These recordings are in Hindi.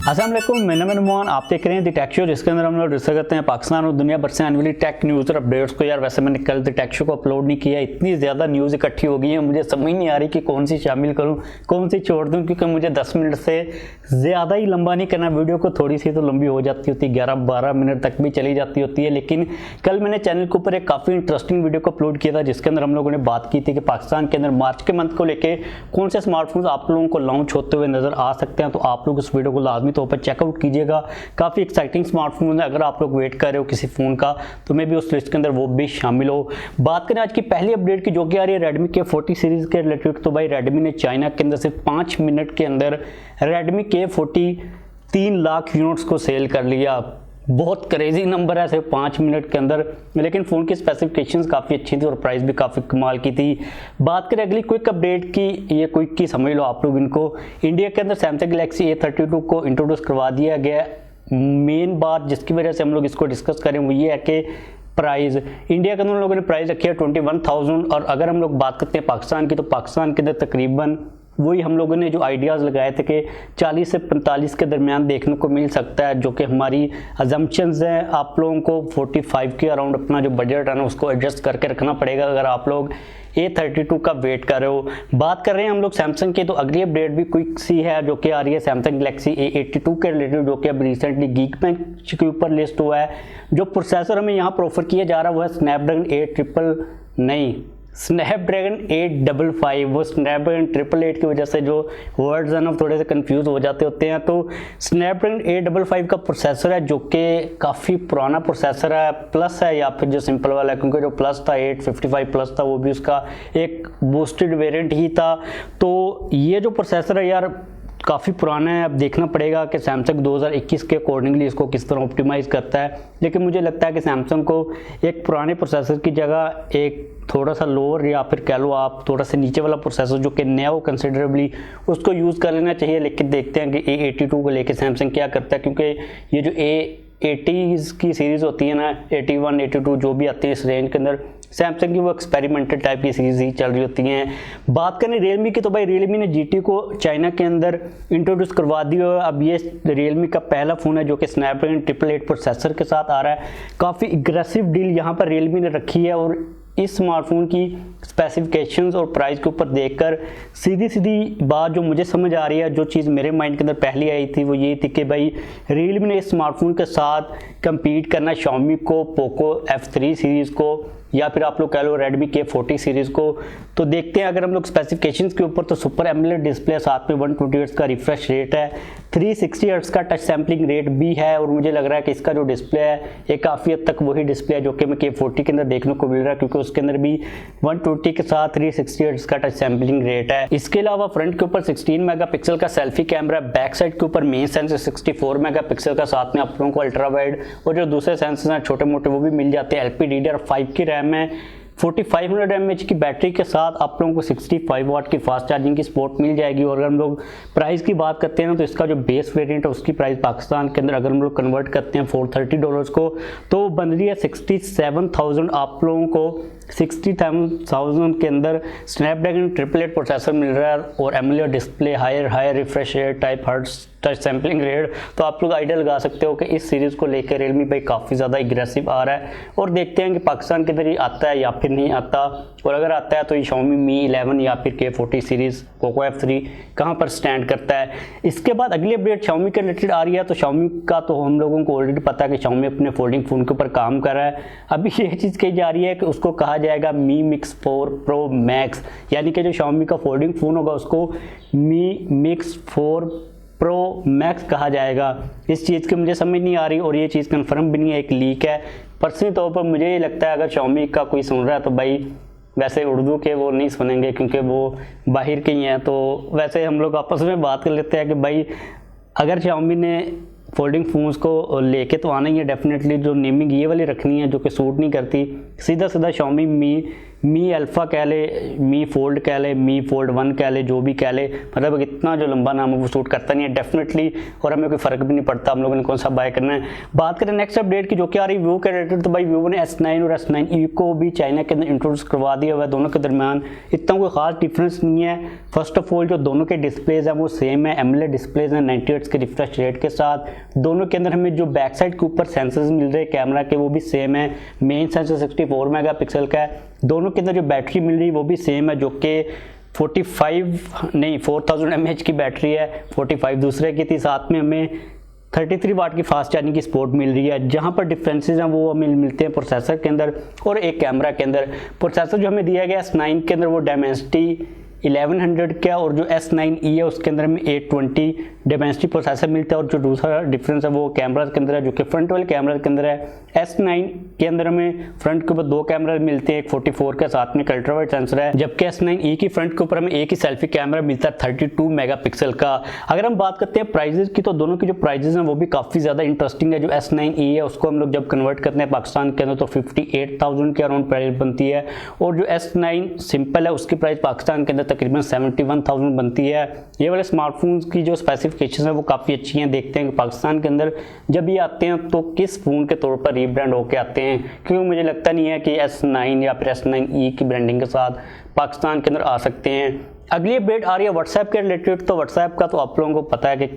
अस्सलाम वालेकुम, मैं मोहन। आप देख रहे हैं द टेक शो, जिसके अंदर हम लोग डिस्कस करते हैं पाकिस्तान और दुनिया भर से आने वाली टेक न्यूज़ और अपडेट्स को। यार वैसे मैंने कल द टेक शो को अपलोड नहीं किया, इतनी ज़्यादा न्यूज़ इकट्ठी हो गई है, मुझे समझ नहीं आ रही कि कौन सी शामिल करूं कौन सी छोड़ दूं, क्योंकि मुझे 10 मिनट से ज़्यादा ही लंबा नहीं करना वीडियो को। थोड़ी सी तो लंबी हो जाती होती, 11-12 मिनट तक भी चली जाती होती है। लेकिन कल मैंने चैनल के ऊपर एक काफ़ी इंटरेस्टिंग वीडियो को अपलोड किया था, जिसके अंदर हम लोगों ने बात की थी कि पाकिस्तान के अंदर मार्च के मंथ को लेके कौन से स्मार्टफोन्स आप लोगों को लॉन्च होते हुए नजर आ सकते हैं। तो आप लोग इस वीडियो को लाजमी तौर पर चेकआउट कीजिएगा। काफ़ी एक्साइटिंग स्मार्टफोन है, अगर आप लोग वेट कर रहे हो किसी फ़ोन का तो मे भी उस लिस्ट के अंदर वो भी शामिल हो। बात करें आज की पहली अपडेट की, जो कि आ रही है रेडमी के 40 सीरीज़ के रिलेटेड। तो भाई रेडमी ने चाइना के अंदर सिर्फ 5 मिनट के अंदर रेडमी के 40 3 लाख यूनिट्स को सेल कर लिया। बहुत क्रेजी नंबर है सिर्फ 5 मिनट के अंदर, लेकिन फ़ोन की स्पेसिफिकेशंस काफ़ी अच्छी थी और प्राइस भी काफ़ी कमाल की थी। बात करें अगली क्विक अपडेट की, ये क्विक की समझ लो आप लोग इनको। इंडिया के अंदर सैमसंग गैलेक्सी A32 को इंट्रोड्यूस करवा दिया गया। मेन बात जिसकी वजह से हम लोग इसको डिस्कस करें वो ये है कि प्राइस इंडिया के अंदर उन लोगों ने प्राइस रखी है 21,000, और अगर हम लोग बात करते हैं पाकिस्तान की, तो पाकिस्तान के अंदर तकरीबन वही हम लोगों ने जो आइडियाज़ लगाए थे कि 40 से 45 के दरमियान देखने को मिल सकता है, जो कि हमारी अजम्पशंस हैं। आप लोगों को 45 के अराउंड अपना जो बजट है ना उसको एडजस्ट करके रखना पड़ेगा अगर आप लोग A32 का वेट कर रहे हो। बात कर रहे हैं हम लोग सैमसंग के, तो अगली अपडेट भी क्विक सी है जो कि आ रही है सैमसंग गैलेक्सी A82 के रिलेटेड, जो कि अब रिसेंटली गीकबेंच के ऊपर लिस्ट हुआ है। जो प्रोसेसर हमें यहाँ पर ऑफर किया जा रहा है वो है स्नैपड्रैगन 855। वो स्नैपड्रैगन 888 की वजह से जो वर्ड्स हैं ना थोड़े से कंफ्यूज हो जाते होते हैं। तो स्नैपड्रैगन 855 का प्रोसेसर है, जो कि काफ़ी पुराना प्रोसेसर है, प्लस है या फिर जो सिंपल वाला है, क्योंकि जो प्लस था 855 प्लस था वो भी उसका एक बूस्टेड वेरिएंट ही था। तो ये जो प्रोसेसर है यार काफ़ी पुराना है। अब देखना पड़ेगा कि सैमसंग 2021 के अकॉर्डिंगली इसको किस तरह ऑप्टिमाइज़ करता है। लेकिन मुझे लगता है कि सैमसंग को एक पुराने प्रोसेसर की जगह एक थोड़ा सा लोअर या फिर कह लो आप थोड़ा सा नीचे वाला प्रोसेसर जो कि नया हो कंसिडरेबली, उसको यूज़ कर लेना चाहिए। लेकिन देखते हैं कि A82 को लेके सैमसंग क्या करता है, क्योंकि ये जो A80 की सीरीज़ होती है ना, 81, 82 जो भी आती है इस रेंज के अंदर, सैमसंग की वो एक्सपेरिमेंटल टाइप की सीरीज ही चल रही होती हैं। बात करें रियलमी की, तो भाई रियलमी ने GT को चाइना के अंदर इंट्रोड्यूस करवा दिया। अब ये रियलमी का पहला फ़ोन है जो कि स्नैपड्रैगन 888 प्रोसेसर के साथ आ रहा है। काफ़ी एग्रेसिव डील यहाँ पर रियलमी ने रखी है, और इस स्मार्टफोन की स्पेसिफिकेशंस और प्राइस के ऊपर देखकर सीधी सीधी बात जो मुझे समझ आ रही है, जो चीज़ मेरे माइंड के अंदर पहले आई थी वो ये थी कि भाई रियलमी ने इस स्मार्टफोन के साथ कंपीट करना Xiaomi को, पोको F3 सीरीज़ को, या फिर आप लोग कह लो रेडमी के 40 सीरीज़ को। तो देखते हैं अगर हम लोग स्पेसिफिकेशंस के ऊपर, तो सुपर एमोलेड डिस्प्ले, साथ में 120 हर्ट्ज का रिफ्रेश रेट है, 360 हर्ट्ज का टच सैम्पलिंग रेट भी है, और मुझे लग रहा है कि इसका जो डिस्प्ले है ये काफ़ी हद तक वही डिस्प्ले है जो कि हमें K40 के अंदर देखने को मिल रहा है, क्योंकि उसके अंदर भी 120 के साथ 360 हर्ट्ज का टच सैम्पलिंग रेट है। इसके अलावा फ्रंट के ऊपर 16 मेगापिक्सल का सेल्फी कैमरा, बैक साइड के ऊपर मेन सेंसर 64 मेगापिक्सल का, साथ में आप लोगों को अल्ट्रा वाइड और जो दूसरे सेंसर हैं छोटे मोटे वो भी मिल जाते हैं। LPDDR5 की रैम है, 4500 mAh की बैटरी के साथ आप लोगों को 65 वाट की फास्ट चार्जिंग की सपोर्ट मिल जाएगी। और अगर हम लोग प्राइस की बात करते हैं ना, तो इसका जो बेस वेरिएंट है उसकी प्राइस पाकिस्तान के अंदर अगर हम लोग कन्वर्ट करते हैं $430 को, तो बन रही है 67,000। आप लोगों को 60,000 के अंदर स्नैपड्रैगन 888 प्रोसेसर मिल रहा है, और AMOLED display, higher refresh rate, type hertz touch sampling rate. तो आप लोग आइडिया लगा सकते हो कि इस सीरीज़ को लेकर रियलमी भाई काफ़ी ज़्यादा एग्रेसिव आ रहा है, और देखते हैं कि पाकिस्तान के अंदर ये आता है या फिर नहीं आता। और अगर आता है तो ये Xiaomi Mi 11 या फिर K40 सीरीज़, पोको F3 कहाँ पर स्टैंड करता है। इसके बाद अगली अपडेट Xiaomi के रिलेटेड आ रही है। तो Xiaomi का तो हम लोगों को ऑलरेडी पता है कि Xiaomi अपने फोल्डिंग फ़ोन के ऊपर काम कर रहा है। अभी ये चीज़ कही जा रही है कि उसको कहा जाएगा Mi Mix 4 Pro Max, यानी कि जो Xiaomi का फोल्डिंग फ़ोन होगा उसको Mi Mix 4 Pro Max कहा जाएगा। इस चीज़ की मुझे समझ नहीं आ रही, और ये चीज़ कंफर्म भी नहीं है, एक लीक है। पर्सनली तौर पर मुझे ये लगता है अगर Xiaomi का कोई सुन रहा है तो भाई वैसे उर्दू के वो नहीं सुनेंगे, क्योंकि वो बाहर के ही हैं। तो वैसे हम लोग आपस में बात कर लेते हैं कि भाई अगर Xiaomi ने फोल्डिंग फ़ोन्स को लेके तो आना ही है डेफिनेटली, जो नेमिंग ये वाली रखनी है जो कि सूट नहीं करती, सीधा सीधा Xiaomi Mi मी अल्फ़ा कह ले, मी फोल्ड कह ले, मी फोल्ड 1 कह ले, जो भी कह ले, मतलब इतना जो लंबा नाम है वो सूट करता नहीं है डेफिनेटली, और हमें कोई फ़र्क भी नहीं पड़ता हम लोगों ने कौन सा बाय करना है। बात करें नेक्स्ट अपडेट की जो कि आ रही वीवो के रिलेटेड, तो भाई वीवो ने S9 और S9e को भी चाइना के अंदर इंट्रोड्यूस करवा दिया हुआ है। दोनों के दरमियान इतना कोई खास डिफरेंस नहीं है। फर्स्ट ऑफ ऑल जो दोनों के डिस्प्लेज हैं वो सेम है, एमोलेड डिस्प्लेज हैं 90 हर्ट्ज के रिफ्रेश रेट के साथ। दोनों के अंदर हमें जो बैक साइड के ऊपर सेंसर्स मिल रहे हैं कैमरा के वो भी सेम है। मेन सेंसर 64 मेगापिक्सल का है। दोनों के अंदर जो बैटरी मिल रही है वो भी सेम है, जो कि 4000 mAh की बैटरी है, 45 दूसरे की थी। साथ में हमें 33 वाट की फास्ट चार्जिंग की सपोर्ट मिल रही है। जहां पर डिफरेंसेस हैं वो हमें मिलते हैं प्रोसेसर के अंदर और एक कैमरा के अंदर। प्रोसेसर जो हमें दिया गया S9 के अंदर वो डायमेंसिटी 1100 का, और जो S9e है उसके अंदर में 820 डायमेंसिटी प्रोसेसर मिलता है। और जो दूसरा डिफरेंस है वो कैमरा के अंदर है, जो कि फ्रंट वाले कैमरा के अंदर है। S9 के अंदर में फ्रंट के ऊपर 2 कैमरा मिलते हैं, एक 44 का साथ में अल्ट्रा वाइड सेंसर है, जबकि S9e की फ्रंट के ऊपर हमें एक ही सेल्फी कैमरा मिलता है 32 मेगापिक्सल का। अगर हम बात करते हैं प्राइजेस की, तो दोनों की जो प्राइजेस हैं वो भी काफ़ी ज़्यादा इंटरेस्टिंग है। जो S9e है उसको हम लोग जब कन्वर्ट करते हैं पाकिस्तान के अंदर तो 58,000 के अराउंड प्राइस बनती है, और जो S9 सिंपल है उसकी प्राइस पाकिस्तान के अंदर तकरीबन 71,000 बनती है। ये वाले स्मार्टफोन्स की जो स्पेसिफिकेशन है वो काफ़ी अच्छी हैं। देखते हैं कि पाकिस्तान के अंदर जब ये आते हैं तो किस फ़ोन के तौर पर रीब्रांड होके आते हैं, क्योंकि मुझे लगता नहीं है कि S9 या फिर S9e की ब्रांडिंग के साथ पाकिस्तान के अंदर आ सकते हैं। अगली अपडेट आ रही है व्हाट्सएप के रिलेटेड। तो व्हाट्सएप का तो आप लोगों को पता है कि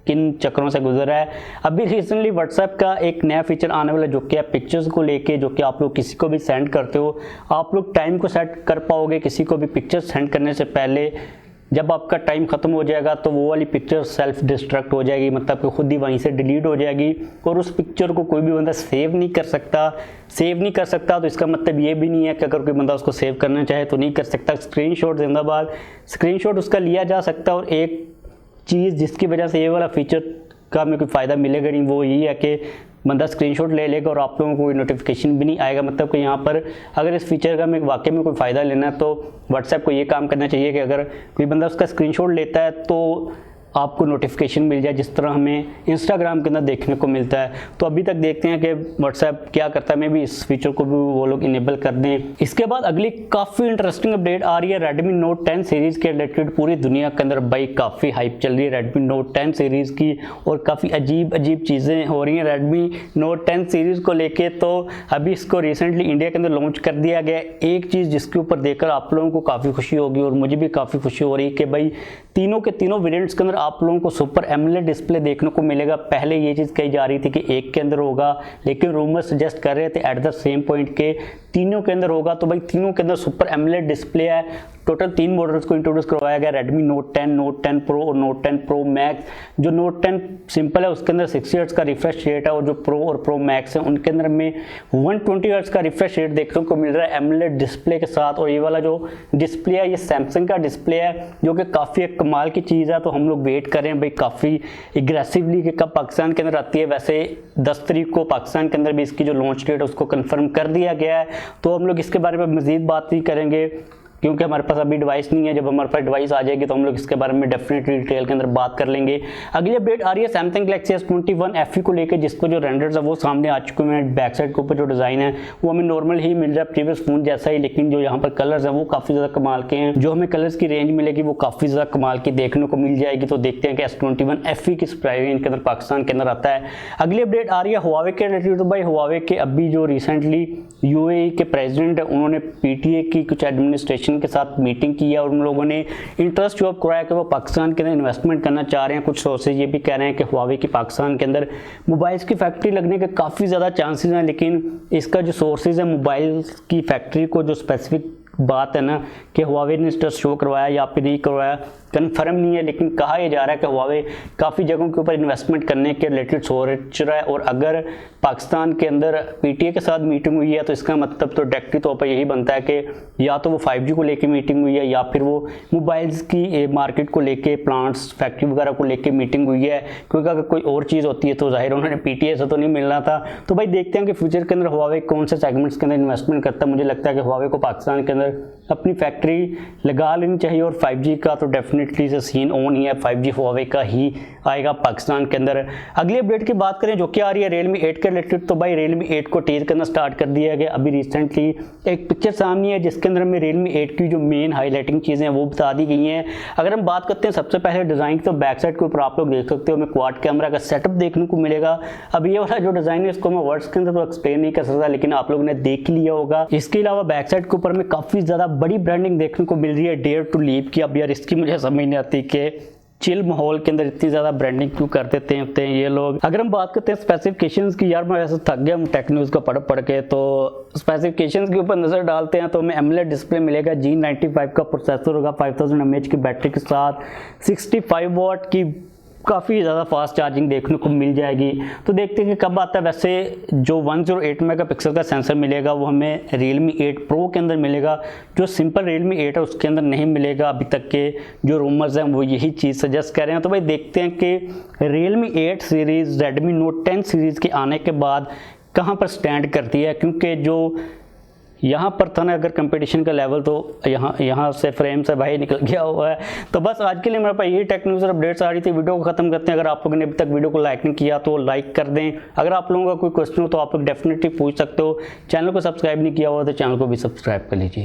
किन चक्रों से गुजर रहा है। अभी रिसेंटली व्हाट्सएप का एक नया फीचर आने वाला जो कि है पिक्चर्स को लेके, जो कि आप लोग किसी को भी सेंड करते हो, आप लोग टाइम को सेट कर पाओगे किसी को भी पिक्चर सेंड करने से पहले। जब आपका टाइम ख़त्म हो जाएगा तो वो वाली पिक्चर सेल्फ डिस्ट्रक्ट हो जाएगी, मतलब कि खुद ही वहीं से डिलीट हो जाएगी, और उस पिक्चर को कोई भी बंदा सेव नहीं कर सकता। तो इसका मतलब ये भी नहीं है कि अगर कोई बंदा उसको सेव करना चाहे तो नहीं कर सकता। स्क्रीनशॉट जिंदाबाद, स्क्रीनशॉट उसका लिया जा सकता है। और एक चीज़ जिसकी वजह से ये वाला फीचर का हमें कोई फ़ायदा मिलेगा नहीं, वो यही है कि बंदा स्क्रीनशॉट ले लेगा और आप लोगों को कोई नोटिफिकेशन भी नहीं आएगा। मतलब कि यहाँ पर अगर इस फीचर का हमें वाकई में कोई फ़ायदा लेना है तो व्हाट्सएप को ये काम करना चाहिए कि अगर कोई बंदा उसका स्क्रीनशॉट लेता है तो आपको नोटिफिकेशन मिल जाए, जिस तरह हमें इंस्टाग्राम के अंदर देखने को मिलता है। तो अभी तक देखते हैं कि व्हाट्सएप क्या करता है, मैं भी इस फीचर को भी वो लोग इनेबल कर दें। इसके बाद अगली काफ़ी इंटरेस्टिंग अपडेट आ रही है Redmi Note 10 सीरीज़ के रिलेटेड। पूरी दुनिया के अंदर भाई काफ़ी हाइप चल रही है Redmi Note 10 सीरीज़ की, और काफ़ी अजीब चीज़ें हो रही हैं Redmi Note 10 सीरीज़ को लेके। तो अभी इसको रिसेंटली इंडिया के अंदर लॉन्च कर दिया गया। एक चीज़ जिसके ऊपर देखकर आप लोगों को काफ़ी खुशी होगी और मुझे भी काफ़ी खुशी हो रही है कि भाई तीनों के तीनों वेरिएंट्स के अंदर आप लोगों को सुपर एमोलेड डिस्प्ले देखने को मिलेगा। पहले ये चीज़ कही जा रही थी कि एक के अंदर होगा, लेकिन रूमर सजेस्ट कर रहे थे एट द सेम पॉइंट के तीनों के अंदर होगा। तो भाई तीनों के अंदर सुपर एमोलेड डिस्प्ले है। टोटल 3 मॉडल्स को इंट्रोड्यूस करवाया गया, Redmi Note 10, Note 10 Pro और Note 10 Pro Max। जो Note 10 सिंपल है उसके अंदर 60 हर्ट्ज का रिफ्रेश रेट है, और जो Pro और Pro Max है उनके अंदर में 120 हर्ट्ज का रिफ्रेश रेट देखने को मिल रहा है एमोलेड डिस्प्ले के साथ। और ये वाला जो डिस्प्ले है ये सैमसंग का डिस्प्ले है, जो कि काफ़ी एक कमाल की चीज़ है। तो हम लोग वेट कर रहे हैं भाई काफ़ी एग्रेसिवली कि कब पाकिस्तान के अंदर आती है। वैसे 10 तारीख को पाकिस्तान के अंदर भी इसकी जो लॉन्च डेट है उसको कंफर्म कर दिया गया है। तो हम लोग इसके बारे में मज़ीद बात नहीं करेंगे क्योंकि हमारे पास अभी डिवाइस नहीं है। जब हमारे पास डिवाइस आ जाएगी तो हम लोग इसके बारे में डेफिनेटली डिटेल के अंदर बात कर लेंगे। अगली अपडेट आ रही है सैमसंग गैलेक्सी S21 FE को लेकर, जिसको जो रेंडर्स है वो सामने आ चुके हैं। बैक साइड के ऊपर जो डिज़ाइन है वो हमें नॉर्मल ही मिल रहा है, प्रीवियस फोन जैसा ही, लेकिन जो यहाँ पर कलर्स हैं वो काफ़ी ज़्यादा कमाल के हैं। जो हमें कलर्स की रेंज मिलेगी वो काफ़ी ज़्यादा कमाल की देखने को मिल जाएगी। तो देखते हैं कि S21 FE किस प्राइस रेंज के अंदर पाकिस्तान के अंदर आता है। अगली अपडेट आ रही है Huawei के रिलेटेड। तो भाई Huawei के अभी जो रिसेंटली UAE के प्रेसिडेंट है उन्होंने PTA की कुछ एडमिनिस्ट्रेशन के साथ मीटिंग की है, और उन लोगों ने इंटरेस्ट शो कराया कि वो पाकिस्तान के अंदर इन्वेस्टमेंट करना चाह रहे हैं। कुछ सोर्सेज ये भी कह रहे हैं कि Huawei की पाकिस्तान के अंदर मोबाइल्स की फैक्ट्री लगने के काफ़ी ज़्यादा चांसेस हैं, लेकिन इसका जो सोर्सेज है मोबाइल्स की फैक्ट्री को जो स्पेसिफिक बात है ना कि Huawei ने इंटरेस्ट शो करवाया या फिर नहीं करवाया कंफर्म नहीं है, लेकिन कहा यह जा रहा है कि Huawei काफ़ी जगहों के ऊपर इन्वेस्टमेंट करने के रिलेटेड सोच रहा है। और अगर पाकिस्तान के अंदर PTA के साथ मीटिंग हुई है तो इसका मतलब तो डायरेक्टली तौर पर यही बनता है कि या तो वो 5G को लेके मीटिंग हुई है या फिर वो मोबाइल्स की मार्केट को लेके, प्लांट्स फैक्ट्री वगैरह को लेके मीटिंग हुई है। क्योंकि अगर कोई और चीज़ होती है तो जाहिर उन्होंने PTA से तो नहीं मिलना था। तो भाई देखते हैं कि फ्यूचर के अंदर Huawei कौन से सेगमेंट्स के अंदर इन्वेस्टमेंट करता है। मुझे लगता है कि Huawei को पाकिस्तान के अंदर अपनी फैक्ट्री लगा लेनी चाहिए। और 5G का तो डेफिनेटली से सीन ऑन ही है, 5G Huawei का ही आएगा पाकिस्तान के अंदर। अगली अपडेट की बात करें जो कि आ रही है Realme 8 के रिलेटेड, तो भाई Realme 8 को टीज करना स्टार्ट कर दिया गया। अभी रिसेंटली एक पिक्चर सामने है जिसके अंदर हमें Realme 8 की जो मेन हाईलाइटिंग चीज़ें हैं वो बता दी गई हैं। अगर हम बात करते हैं सबसे पहले डिज़ाइन की, तो बैक साइड के ऊपर आप लोग देख सकते हो हमें क्वाड कैमरा का सेटअप देखने को मिलेगा। अब ये वाला जो डिज़ाइन है इसको मैं वर्ड्स के अंदर तो एक्सप्लेन नहीं कर सकता, लेकिन आप लोगों ने देख लिया होगा। इसके अलावा बैक साइड के ऊपर में काफ़ी ज़्यादा बड़ी ब्रांडिंग देखने को मिल रही है, डेयर टू लीव की। अब यार इसकी मुझे समझ नहीं आती कि चिल माहौल के अंदर इतनी ज़्यादा ब्रांडिंग क्यों कर देते हैं ये लोग। अगर हम बात करते हैं स्पेसिफिकेशंस की, यार मैं वैसे थक गया हूँ टेक न्यूज़ को पढ़ के, तो स्पेसिफिकेशंस के ऊपर नज़र डालते हैं तो हमें एमोलेड डिस्प्ले मिलेगा, G95 का प्रोसेसर होगा, 5000 mAh की बैटरी के साथ 65 वाट की काफ़ी ज़्यादा फास्ट चार्जिंग देखने को मिल जाएगी। तो देखते हैं कि कब आता है। वैसे जो 108 मेगापिक्सल का सेंसर मिलेगा वो हमें Realme 8 Pro के अंदर मिलेगा, जो सिंपल Realme 8 है उसके अंदर नहीं मिलेगा। अभी तक के जो रूमर्स हैं वो यही चीज़ सजेस्ट कर रहे हैं। तो भाई देखते हैं कि Realme 8 series Redmi Note 10 series के आने के बाद कहाँ पर स्टैंड करती है, क्योंकि जो यहाँ पर था ना अगर कंपटीशन का लेवल, तो यहाँ से फ्रेम से भाई निकल गया हुआ है। तो बस आज के लिए मेरे पास यही टेक न्यूज़ और अपडेट्स आ रही थी। वीडियो को खत्म करते हैं। अगर आप लोगों ने अभी तक वीडियो को लाइक नहीं किया तो लाइक कर दें। अगर आप लोगों का कोई क्वेश्चन हो तो आप लोग डेफिनेटली पूछ सकते हो। चैनल को सब्सक्राइब नहीं किया हुआ तो चैनल को भी सब्सक्राइब कर लीजिए।